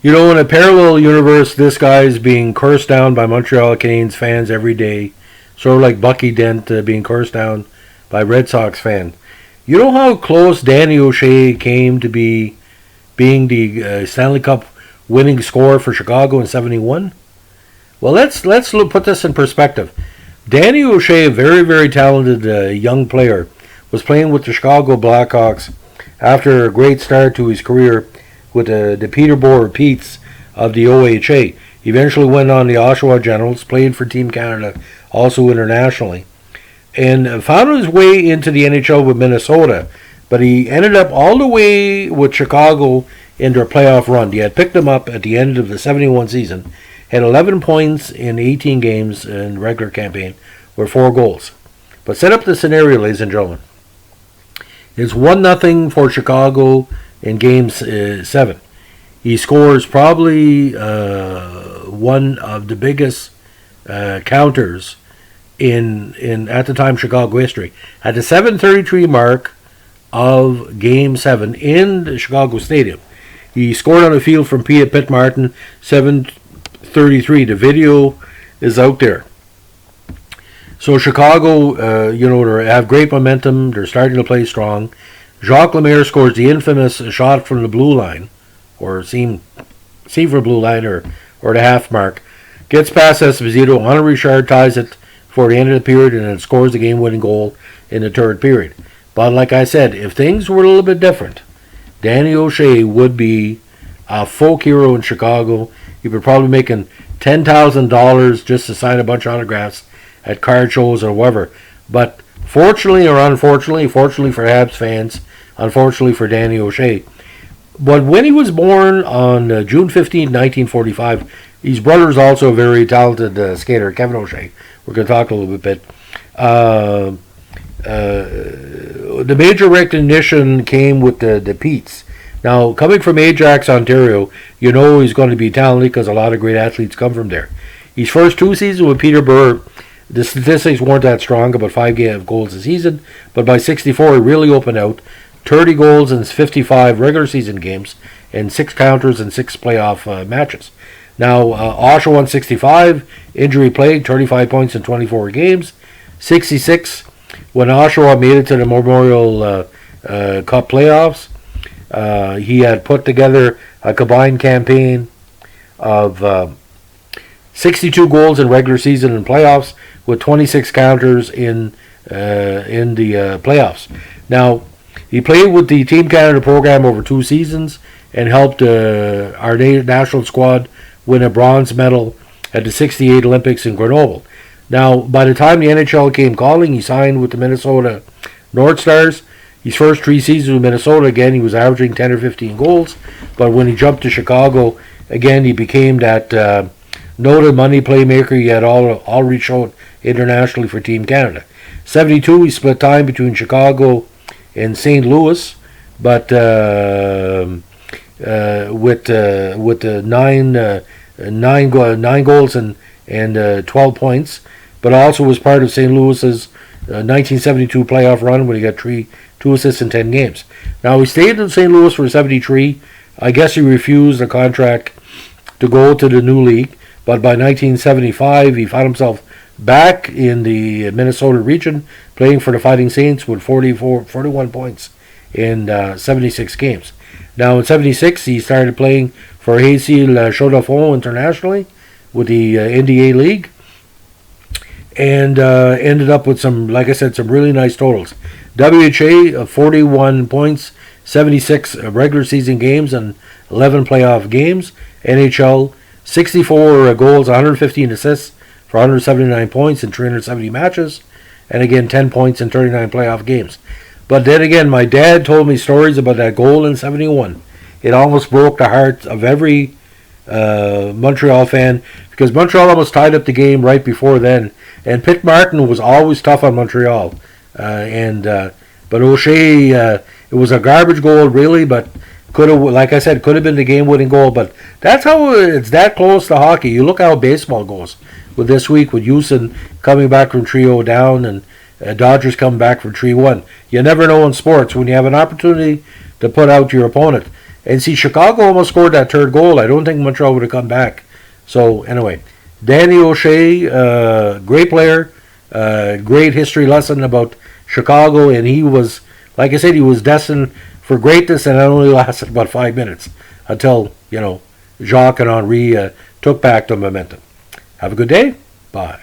You know, in a parallel universe, this guy is being cursed down by Montreal Canadiens fans every day, sort of like Bucky Dent being cursed down by Red Sox fans. You know how close Danny O'Shea came to being the Stanley Cup winning scorer for Chicago in '71? Well, let's put this in perspective. Danny O'Shea, a very, very talented young player, was playing with the Chicago Blackhawks after a great start to his career with the Peterborough Petes of the OHA. He eventually went on the Oshawa Generals, played for Team Canada, also internationally, and found his way into the NHL with Minnesota. But he ended up all the way with Chicago into a playoff run. They had picked him up at the end of the '71 season, had 11 points in 18 games in the regular campaign with 4 goals. But set up the scenario, ladies and gentlemen. It's 1-0 for Chicago in Game 7. He scores probably one of the biggest counters in at the time Chicago history. At the 7:33 mark of Game 7 in the Chicago Stadium, he scored on the field from Pitt Martin, 7:33. The video is out there. So Chicago, they have great momentum. They're starting to play strong. Jacques Lemaire scores the infamous shot from the blue line, or seam for blue line, or the half mark. Gets past Esposito. Henri Richard ties it for the end of the period, and then scores the game-winning goal in the third period. But like I said, if things were a little bit different, Danny O'Shea would be a folk hero in Chicago. He would probably be making $10,000 just to sign a bunch of autographs at card shows or whatever. But fortunately or unfortunately, fortunately for Habs fans, unfortunately for Danny O'Shea, but when he was born on June 15, 1945, his brother is also a very talented skater, Kevin O'Shea. We're going to talk a little bit. The major recognition came with the Petes. Now, coming from Ajax, Ontario, you know he's going to be talented because a lot of great athletes come from there. His first 2 seasons with Peterborough, the statistics weren't that strong, about 5 goals a season, but by '64 he really opened out. 30 goals in 55 regular season games, and 6 counters in 6 playoff matches. Now, Oshawa won '65, injury plagued, 35 points in 24 games. '66, when Oshawa made it to the Memorial Cup playoffs, he had put together a combined campaign of 62 goals in regular season and playoffs, with 26 counters in the playoffs. Now, he played with the Team Canada program over 2 seasons and helped our national squad win a bronze medal at the '68 Olympics in Grenoble. Now, by the time the NHL came calling, he signed with the Minnesota North Stars. His first 3 seasons with Minnesota, again, he was averaging 10 or 15 goals. But when he jumped to Chicago, again, he became that noted money playmaker he had already shown internationally for Team Canada. '72, he split time between Chicago and St. Louis, but with the nine goals and 12 points, but also was part of St. Louis's 1972 playoff run when he got 2 assists in 10 games. Now, he stayed in St. Louis for '73. I guess he refused a contract to go to the new league, but by 1975 he found himself back in the Minnesota region, playing for the Fighting Saints with 41 points in 76 games. Now, in '76 he started playing for Hazy La Chaux-de-Fonds internationally with the NDA League, and ended up with some really nice totals. WHA 41 points, 76 regular season games and 11 playoff games. NHL 64 goals, 115 assists for 179 points in 370 matches, and again 10 points in 39 playoff games. But then again, my dad told me stories about that goal in '71. It almost broke the heart of every Montreal fan, because Montreal almost tied up the game right before then, and Pitt Martin was always tough on Montreal, but O'Shea, it was a garbage goal really, but could have been the game-winning goal. But that's how it's that close to hockey. You look how baseball goes with this week, with Houston coming back from 3-0 down, and Dodgers coming back from 3-1. You never know in sports when you have an opportunity to put out your opponent. And see, Chicago almost scored that third goal. I don't think Montreal would have come back. So anyway, Danny O'Shea, great player, great history lesson about Chicago, and he was, like I said, he was destined for greatness, and it only lasted about 5 minutes until Jacques and Henri took back the momentum. Have a good day. Bye.